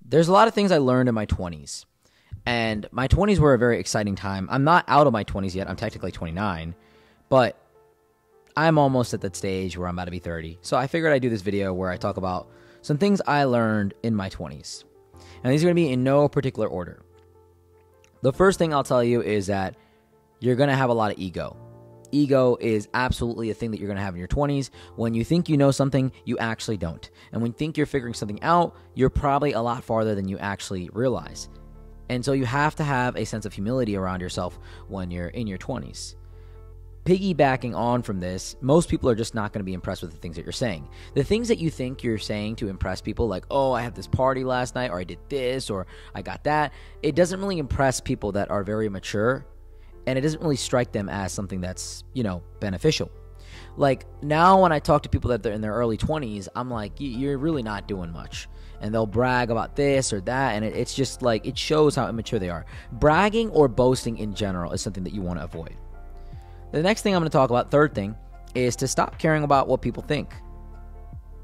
there's a lot of things I learned in my 20s. And my 20s were a very exciting time. I'm not out of my 20s yet. I'm technically 29. But I'm almost at that stage where I'm about to be 30. So I figured I'd do this video where I talk about some things I learned in my 20s. And these are going to be in no particular order. The first thing I'll tell you is that you're going to have a lot of ego. Ego is absolutely a thing that you're going to have in your 20s. When you think you know something, you actually don't. And when you think you're figuring something out, you're probably a lot farther than you actually realize. And so you have to have a sense of humility around yourself when you're in your 20s. Piggybacking on from this, most people are just not going to be impressed with the things that you're saying. The things that you think you're saying to impress people, like, oh, I had this party last night, or I did this, or I got that, it doesn't really impress people that are very mature, and it doesn't really strike them as something that's, beneficial. Like, now when I talk to people that are in their early 20s, I'm like, you're really not doing much. And they'll brag about this or that, and it's just like, it shows how immature they are. Bragging or boasting in general is something that you want to avoid. The next thing I'm going to talk about, third thing, is to stop caring about what people think.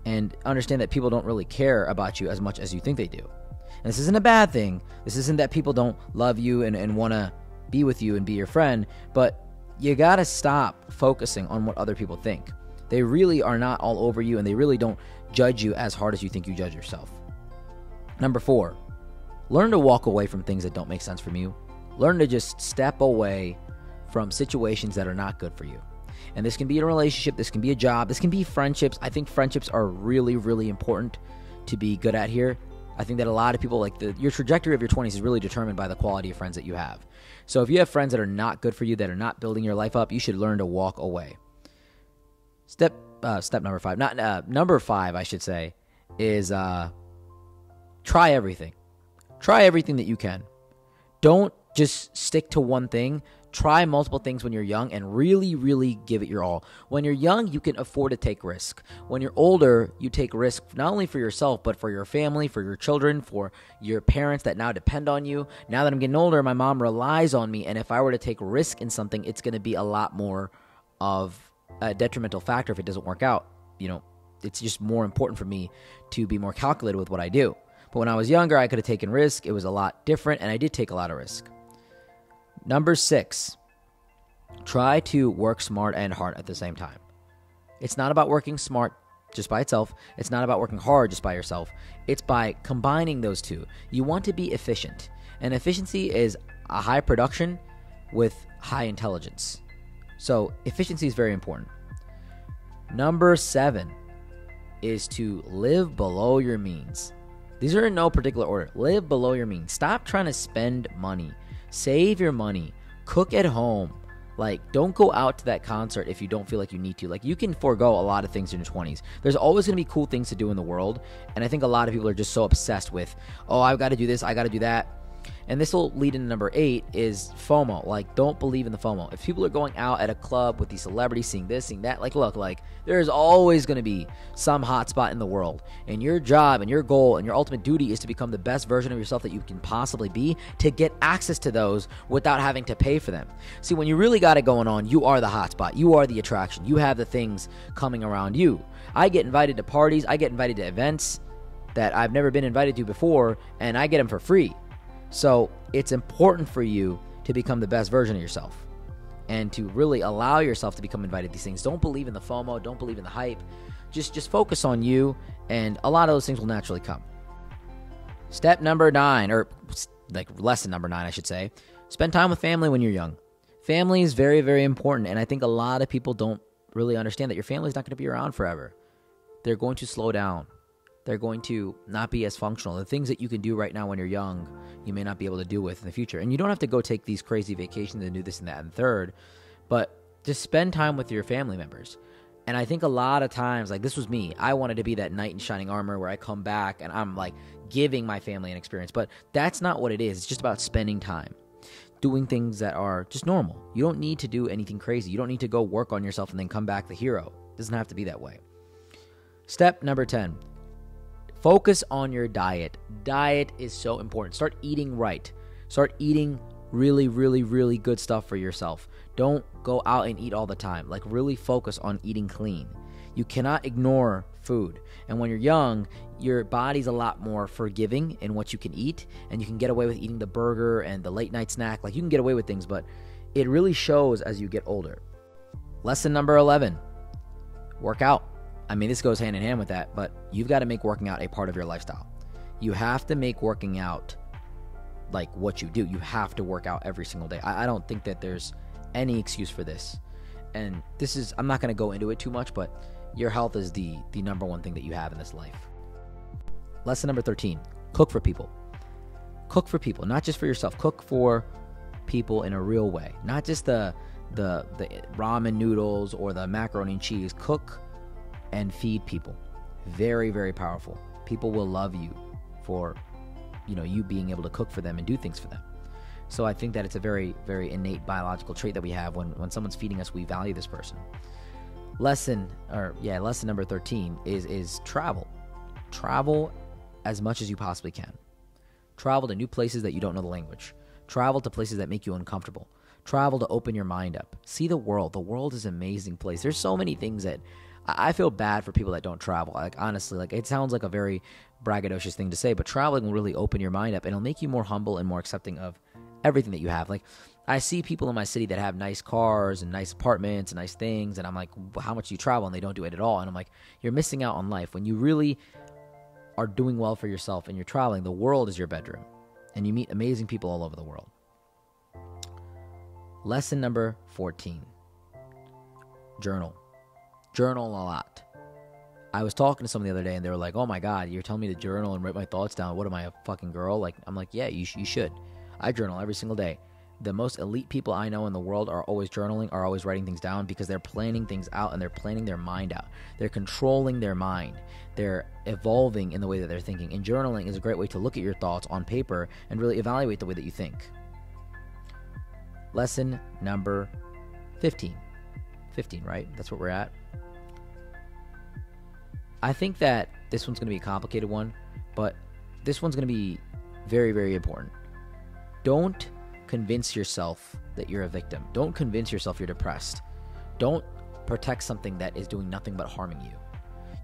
And understand that people don't really care about you as much as you think they do. And this isn't a bad thing. This isn't that people don't love you and want to be with you and be your friend, but you got to stop focusing on what other people think. They really are not all over you, and they really don't judge you as hard as you think you judge yourself. Number 4, learn to walk away from things that don't make sense from you. Learn to just step away from situations that are not good for you. And this can be a relationship, this can be a job, this can be friendships. I think friendships are really, really important to be good at here. I think that a lot of people, your trajectory of your 20s is really determined by the quality of friends that you have. So if you have friends that are not good for you, that are not building your life up, you should learn to walk away. Step number 5, number 5, I should say, is try everything. Try everything that you can. Don't just stick to one thing. Try multiple things when you're young and really, really give it your all. When you're young, you can afford to take risk. When you're older, you take risk not only for yourself, but for your family, for your children, for your parents that now depend on you. Now that I'm getting older, my mom relies on me, and if I were to take risk in something, it's going to be a lot more of a detrimental factor if it doesn't work out. It's just more important for me to be more calculated with what I do. But when I was younger, I could have taken risk. It was a lot different, and I did take a lot of risk. Number 6, try to work smart and hard at the same time. It's not about working smart just by itself. It's not about working hard just by yourself. It's by combining those two. You want to be efficient. And efficiency is a high production with high intelligence. So efficiency is very important. Number 7 is to live below your means. These are in no particular order. Live below your means. Stop trying to spend money. Save your money. Cook at home. Don't go out to that concert if you don't feel like you need to. You can forego a lot of things in your 20s. There's always going to be cool things to do in the world. And I think a lot of people are just so obsessed with, oh, I've got to do this, I got to do that. And this will lead into number 8 is FOMO. Don't believe in the FOMO. If people are going out at a club with these celebrities, seeing this, seeing that, look, there's always going to be some hot spot in the world. And your job and your goal and your ultimate duty is to become the best version of yourself that you can possibly be, to get access to those without having to pay for them. See, when you really got it going on, you are the hot spot. You are the attraction. You have the things coming around you. I get invited to parties. I get invited to events that I've never been invited to before, and I get them for free. So it's important for you to become the best version of yourself and to really allow yourself to become invited to these things. Don't believe in the FOMO. Don't believe in the hype. Just focus on you, and a lot of those things will naturally come. Step number 9, or lesson number 9, I should say, spend time with family when you're young. Family is very, very important, and I think a lot of people don't really understand that your family is not going to be around forever. They're going to slow down. They're going to not be as functional. The things that you can do right now when you're young, you may not be able to do with in the future. And you don't have to go take these crazy vacations and do this and that and third, but just spend time with your family members. And I think a lot of times, this was me, I wanted to be that knight in shining armor where I come back and I'm giving my family an experience. But that's not what it is. It's just about spending time, doing things that are just normal. You don't need to do anything crazy. You don't need to go work on yourself and then come back the hero. It doesn't have to be that way. Step number 10. Focus on your diet. Diet is so important. Start eating right. Start eating really, really, really good stuff for yourself. Don't go out and eat all the time. Really focus on eating clean. You cannot ignore food. And when you're young, your body's a lot more forgiving in what you can eat, and you can get away with eating the burger and the late night snack. Like, you can get away with things, but it really shows as you get older. Lesson number 11, work out. I mean, this goes hand in hand with that, but you've got to make working out a part of your lifestyle. You have to make working out like what you do. You have to work out every single day. I don't think that there's any excuse for this. And this is, I'm not going to go into it too much, but your health is the number one thing that you have in this life. Lesson number 13, cook for people. Cook for people, not just for yourself. Cook for people in a real way, not just the ramen noodles or the macaroni and cheese. Cook and feed people. Very, very powerful. People will love you for, you being able to cook for them and do things for them. So I think that it's a very, very innate biological trait that we have. When someone's feeding us, we value this person. Lesson number 13 is travel. Travel as much as you possibly can. Travel to new places that you don't know the language. Travel to places that make you uncomfortable. Travel to open your mind up. See the world. The world is an amazing place. There's so many things that I feel bad for people that don't travel. Like, honestly, like, it sounds like a very braggadocious thing to say, but traveling will really open your mind up, and it'll make you more humble and more accepting of everything that you have. Like, I see people in my city that have nice cars and nice apartments and nice things, and I'm like, how much do you travel? And they don't do it at all. And I'm like, you're missing out on life. When you really are doing well for yourself and you're traveling, the world is your bedroom, and you meet amazing people all over the world. Lesson number 14, journal. Journal a lot. I was talking to someone the other day, and they were like, oh my God, you're telling me to journal and write my thoughts down. What am I, a fucking girl? Like, I'm like, yeah, you should. I journal every single day. The most elite people I know in the world are always journaling, are always writing things down, because they're planning things out and they're planning their mind out. They're controlling their mind. They're evolving in the way that they're thinking. And journaling is a great way to look at your thoughts on paper and really evaluate the way that you think. Lesson number 15. 15, right? That's what we're at. I think that this one's going to be a complicated one, but this one's going to be very, very important. Don't convince yourself that you're a victim. Don't convince yourself you're depressed. Don't protect something that is doing nothing but harming you.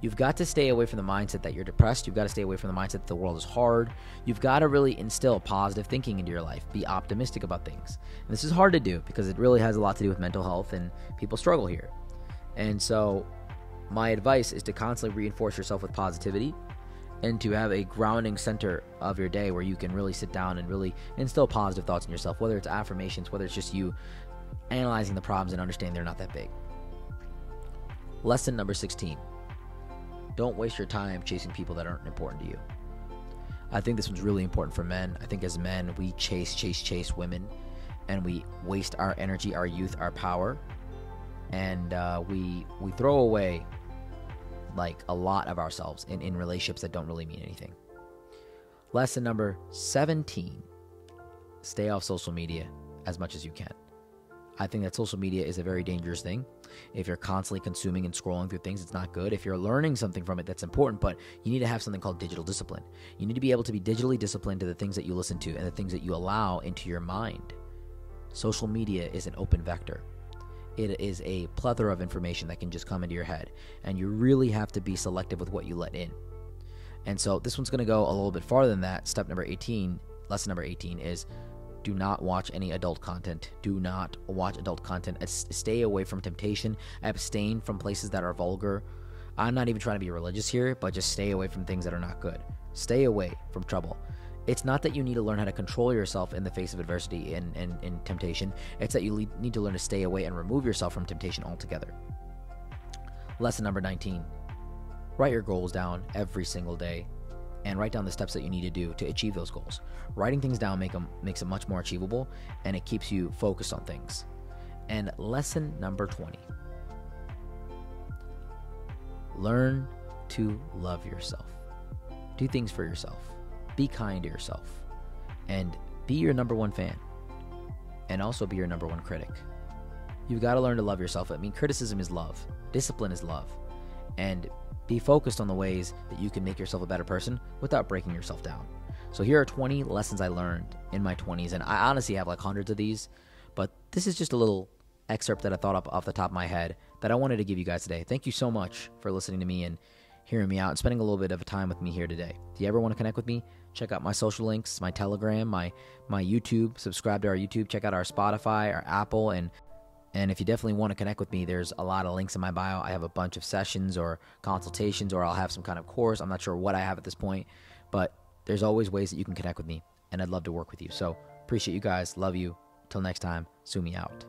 You've got to stay away from the mindset that you're depressed. You've got to stay away from the mindset that the world is hard. You've got to really instill positive thinking into your life. Be optimistic about things. And this is hard to do because it really has a lot to do with mental health, and people struggle here. And so my advice is to constantly reinforce yourself with positivity and to have a grounding center of your day where you can really sit down and really instill positive thoughts in yourself, whether it's affirmations, whether it's just you analyzing the problems and understanding they're not that big. Lesson number 16. Don't waste your time chasing people that aren't important to you. I think this one's really important for men. I think as men, we chase women, and we waste our energy, our youth, our power, and we throw away like a lot of ourselves in relationships that don't really mean anything. Lesson number 17, stay off social media as much as you can. I think that social media is a very dangerous thing. If you're constantly consuming and scrolling through things, it's not good. If you're learning something from it, that's important, but you need to have something called digital discipline. You need to be able to be digitally disciplined to the things that you listen to and the things that you allow into your mind. Social media is an open vector. It is a plethora of information that can just come into your head, and you really have to be selective with what you let in. And so this one's going to go a little bit farther than that. Lesson number 18 is do not watch any adult content. Do not watch adult content. Stay away from temptation. Abstain from places that are vulgar. I'm not even trying to be religious here, but just stay away from things that are not good. Stay away from trouble. It's not that you need to learn how to control yourself in the face of adversity and temptation. It's that you need to learn to stay away and remove yourself from temptation altogether. Lesson number 19. Write your goals down every single day and write down the steps that you need to do to achieve those goals. Writing things down makes it much more achievable, and it keeps you focused on things. And lesson number 20. Learn to love yourself. Do things for yourself. Be kind to yourself, and be your number one fan, and also be your number one critic. You've got to learn to love yourself. I mean, criticism is love. Discipline is love. And be focused on the ways that you can make yourself a better person without breaking yourself down. So here are 20 lessons I learned in my 20s, and I honestly have like hundreds of these, but this is just a little excerpt that I thought up off the top of my head that I wanted to give you guys today. Thank you so much for listening to me and hearing me out and spending a little bit of time with me here today. If you ever want to connect with me, check out my social links, my Telegram, my YouTube. Subscribe to our YouTube. Check out our Spotify, our Apple, and if you definitely want to connect with me, there's a lot of links in my bio. I have a bunch of sessions or consultations, or I'll have some kind of course. I'm not sure what I have at this point, but there's always ways that you can connect with me, and I'd love to work with you. So appreciate you guys. Love you. Till next time, Sumi out.